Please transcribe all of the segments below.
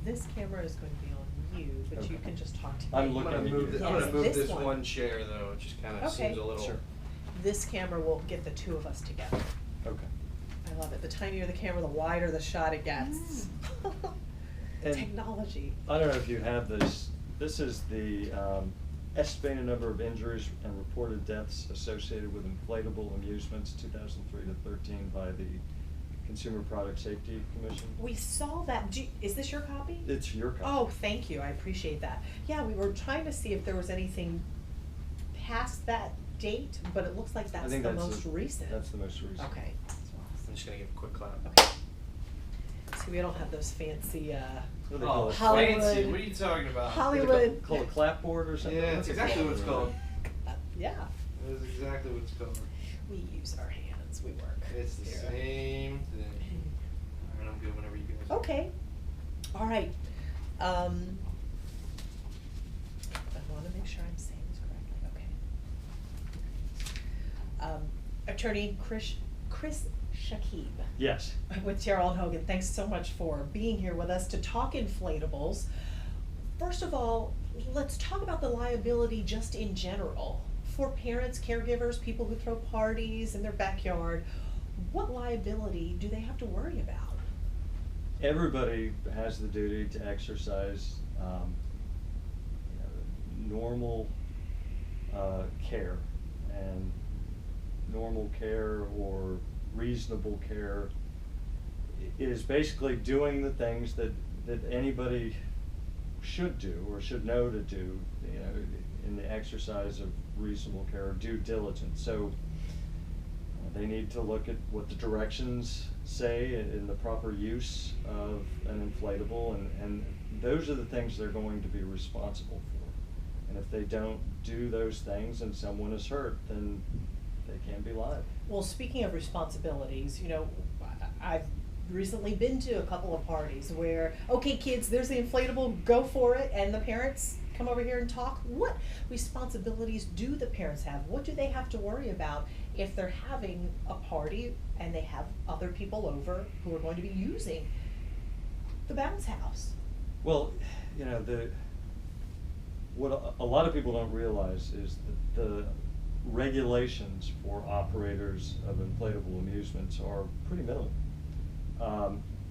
this camera is going to be on you, but Okay. you can just talk to me. I'm looking I'm at gonna move, you. I'm gonna Yes, move this this one. one chair though, it just kinda Okay. seems a little. Sure. This camera will get the two of us together. Okay. I love it. The tinier the camera, the wider the shot it gets. And Technology. I don't know if you have this. This is the estimated number of injuries and reported deaths associated with inflatable amusements, 2003 to 13, by the Consumer Product Safety Commission. We saw that. Is this your copy? It's your copy. Oh, thank you. I appreciate that. Yeah, we were trying to see if there was anything past that date, but it looks like I that's think the that's most recent. That's the most recent. Okay. I'm just gonna give a quick clap. Okay. See, we don't have those fancy, What do they call Oh, it? Hollywood. fancy, what are you talking about? Hollywood. Call it clapboard or something? Yeah, What's it's it exactly called? what it's called. Yeah, That is exactly what it's called. we use our hands. We work. It's the here. same thing. Alright, I'm good whenever you guys are. Okay. All right. I want to make sure I'm saying this correctly. Okay. Attorney Chris Shakib. Yes. With Terrell and Hogan, thanks so much for being here with us to talk inflatables. First of all, let's talk about the liability just in general. For parents, caregivers, people who throw parties in their backyard, what liability do they have to worry about? Everybody has the duty to exercise normal care, and normal care or reasonable care is basically doing the things that anybody should do or should know to do, in the exercise of reasonable care or due diligence. So they need to look at what the directions say in the proper use of an inflatable, and those are the things they're going to be responsible for. And if they don't do those things and someone is hurt, then they can be liable. Well, speaking of responsibilities, I've recently been to a couple of parties where, okay, kids, there's the inflatable, go for it, and the parents come over here and talk. What responsibilities do the parents have? What do they have to worry about if they're having a party and they have other people over who are going to be using the bounce house? Well, what a lot of people don't realize is that the regulations for operators of inflatable amusements are pretty minimal,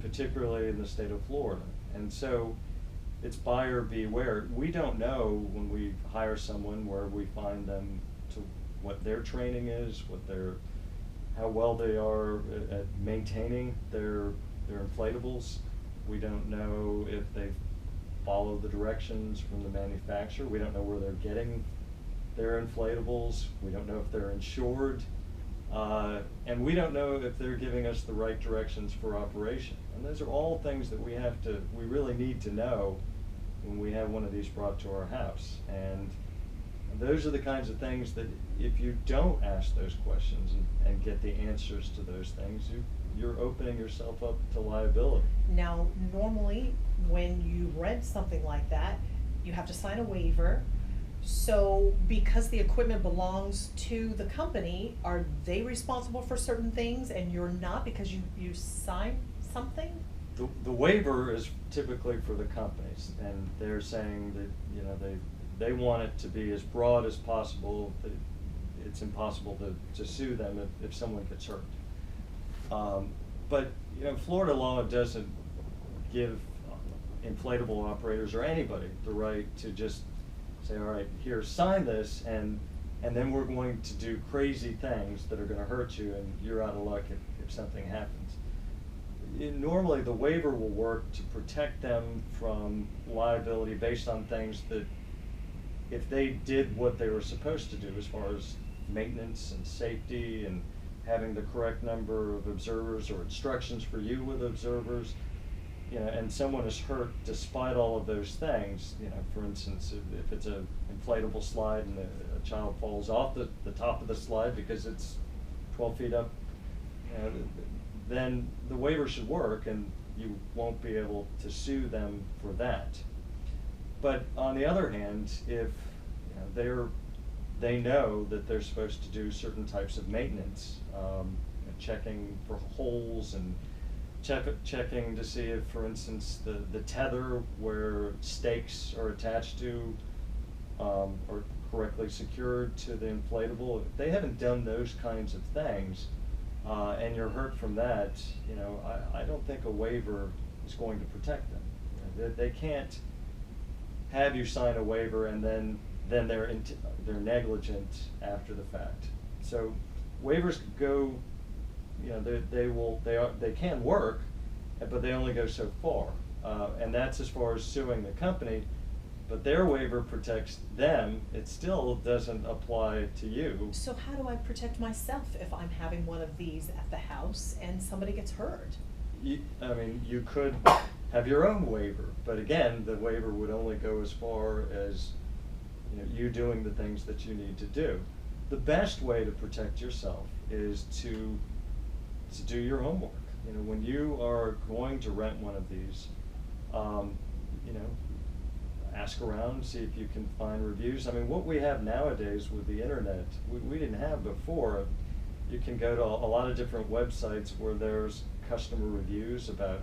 particularly in the state of Florida. And so it's buyer beware. We don't know when we hire someone where we find them, to what their training is, how well they are at maintaining their inflatables. We don't know if they follow the directions from the manufacturer. We don't know where they're getting their inflatables. We don't know if they're insured. And we don't know if they're giving us the right directions for operation. And those are all things that we really need to know when we have one of these brought to our house. And those are the kinds of things that if you don't ask those questions and get the answers to those things, you're opening yourself up to liability. Now, normally, when you rent something like that, you have to sign a waiver. So because the equipment belongs to the company, are they responsible for certain things and you're not because you signed something? The waiver is typically for the companies, and they're saying that they want it to be as broad as possible. That it's impossible to sue them if someone gets hurt. But Florida law doesn't give inflatable operators or anybody the right to just say, all right, here, sign this, and then we're going to do crazy things that are going to hurt you, and you're out of luck if something happens. Normally, the waiver will work to protect them from liability based on things that, if they did what they were supposed to do as far as maintenance and safety and having the correct number of observers or instructions for you with observers, and someone is hurt despite all of those things, for instance, if it's an inflatable slide and a child falls off the top of the slide because it's 12 feet up, then the waiver should work and you won't be able to sue them for that. But on the other hand, if they know that they're supposed to do certain types of maintenance, checking for holes and checking to see if, for instance, the tether where stakes are attached to are correctly secured to the inflatable. If they haven't done those kinds of things, and you're hurt from that, I don't think a waiver is going to protect them. They can't have you sign a waiver and then they're negligent after the fact. So waivers go, they can work, but they only go so far, and that's as far as suing the company. But their waiver protects them. It still doesn't apply to you. So how do I protect myself if I'm having one of these at the house and somebody gets hurt? You could have your own waiver, but again, the waiver would only go as far as you doing the things that you need to do. The best way to protect yourself is to do your homework. When you are going to rent one of these, ask around, see if you can find reviews. What we have nowadays with the internet, we didn't have before. You can go to a lot of different websites where there's customer reviews about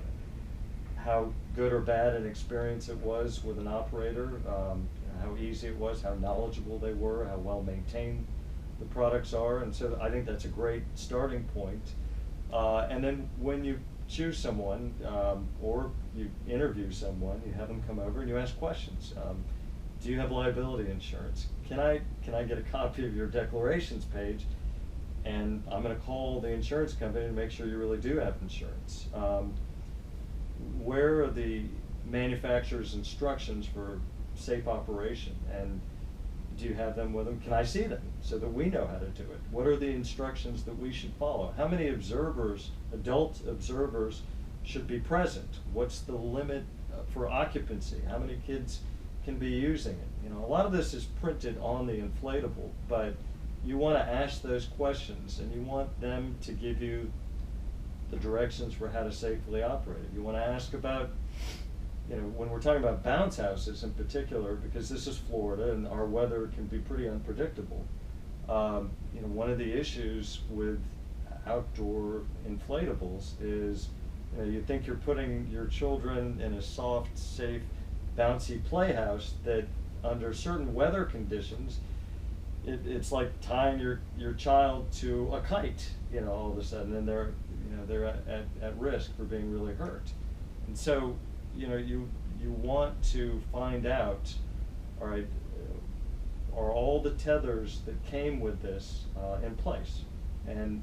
how good or bad an experience it was with an operator, how easy it was, how knowledgeable they were, how well maintained the products are, and so I think that's a great starting point. And then when you choose someone, or you interview someone, you have them come over and you ask questions. Do you have liability insurance? Can I get a copy of your declarations page? And I'm going to call the insurance company to make sure you really do have insurance. Where are the manufacturer's instructions for safe operation? And do you have them with them? Can I see them so that we know how to do it? What are the instructions that we should follow? How many observers, adult observers, should be present? What's the limit for occupancy? How many kids can be using it? A lot of this is printed on the inflatable, but you want to ask those questions and you want them to give you the directions for how to safely operate it. You want to ask about, when we're talking about bounce houses in particular, because this is Florida and our weather can be pretty unpredictable. One of the issues with outdoor inflatables is, you think you're putting your children in a soft, safe, bouncy playhouse that under certain weather conditions, it's like tying your child to a kite, all of a sudden, and they're at risk for being really hurt. And so, you want to find out, all right, are all the tethers that came with this in place? And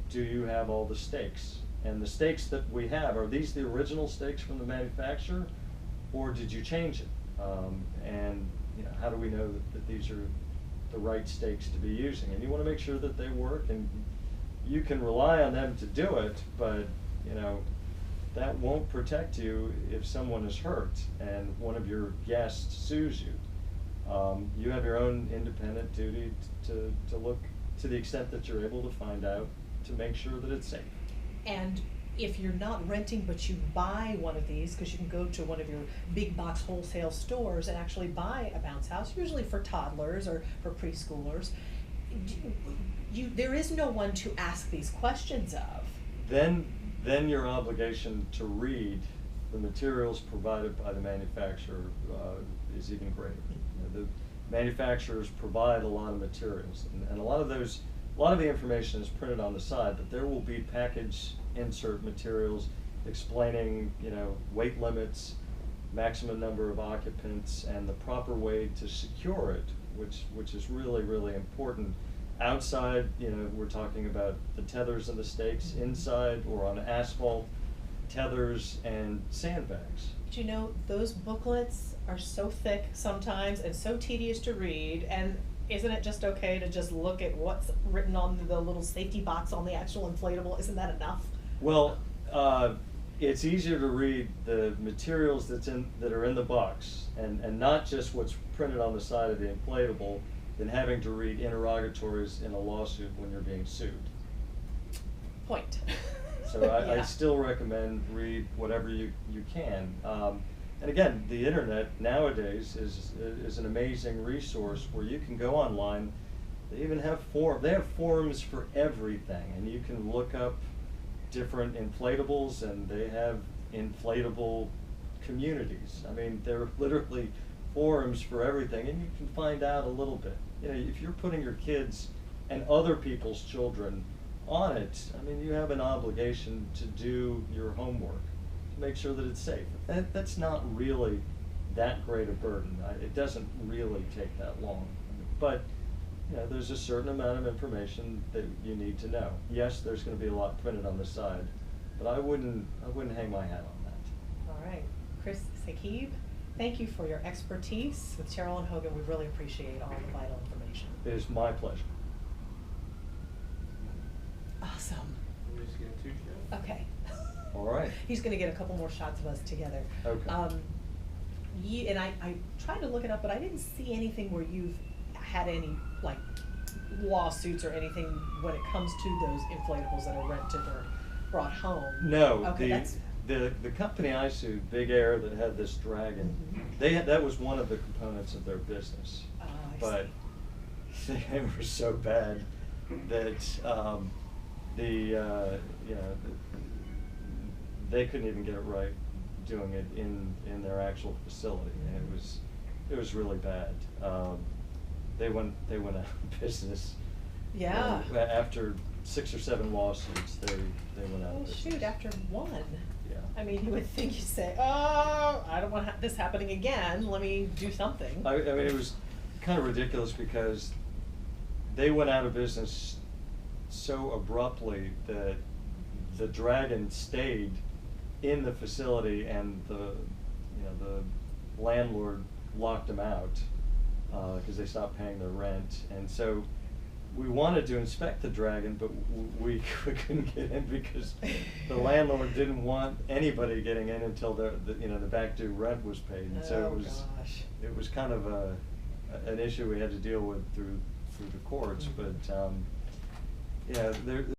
do you have all the stakes? And the stakes that we have, are these the original stakes from the manufacturer, or did you change it? And how do we know that these are the right stakes to be using? And you want to make sure that they work, and you can rely on them to do it, but that won't protect you if someone is hurt and one of your guests sues you. You have your own independent duty to look to the extent that you're able to find out to make sure that it's safe. And if you're not renting but you buy one of these, because you can go to one of your big box wholesale stores and actually buy a bounce house, usually for toddlers or for preschoolers, there is no one to ask these questions of. Then your obligation to read the materials provided by the manufacturer is even greater. The manufacturers provide a lot of materials, and a lot of the information is printed on the side, but there will be package insert materials explaining, weight limits, maximum number of occupants, and the proper way to secure it, which is really, really important. Outside, we're talking about the tethers and the stakes. Inside or on asphalt, tethers and sandbags. But those booklets are so thick sometimes and so tedious to read, and isn't it just okay to just look at what's written on the little safety box on the actual inflatable? Isn't that enough? Well, it's easier to read the materials that are in the box and not just what's printed on the side of the inflatable than having to read interrogatories in a lawsuit when you're being sued. Point. So Yeah. I still recommend read whatever you can. And again, the internet nowadays is an amazing resource where you can go online. They even have forums for everything, and you can look up different inflatables, and they have inflatable communities. I mean, there are literally forums for everything, and you can find out a little bit. You know, if you're putting your kids and other people's children on it, I mean, you have an obligation to do your homework, to make sure that it's safe. That's not really that great a burden. It doesn't really take that long. But, you know, there's a certain amount of information that you need to know. Yes, there's going to be a lot printed on the side, but I wouldn't hang my hat on that. All right, Chris Shakib, thank you for your expertise. With Cheryl and Hogan, we really appreciate all the vital information. It is my pleasure. Awesome. We're just getting two shots. Okay. All right. He's going to get a couple more shots of us together. Okay. And I tried to look it up, but I didn't see anything where you've had any, like, lawsuits or anything when it comes to those inflatables that are rented or brought home. No, Okay, the company I sued, Big Air, that had this dragon, Mhm. that was one of the components of their business. I But see. they were so bad that they couldn't even get it right doing it in their actual facility. And it was really bad. They went out of business. Yeah. After 6 or 7 lawsuits, they went out of Well, business. shoot, after one. Yeah. I mean, you would think you'd say, oh, I don't want this happening again, let me do something. I mean, it was kind of ridiculous because they went out of business so abruptly that the dragon stayed in the facility, and the landlord locked them out because they stopped paying their rent. And so we wanted to inspect the dragon, but we couldn't get in because the landlord didn't want anybody getting in until the back due rent was paid. And so Oh, it gosh. was kind of an issue we had to deal with through the courts. Mhm. But yeah, there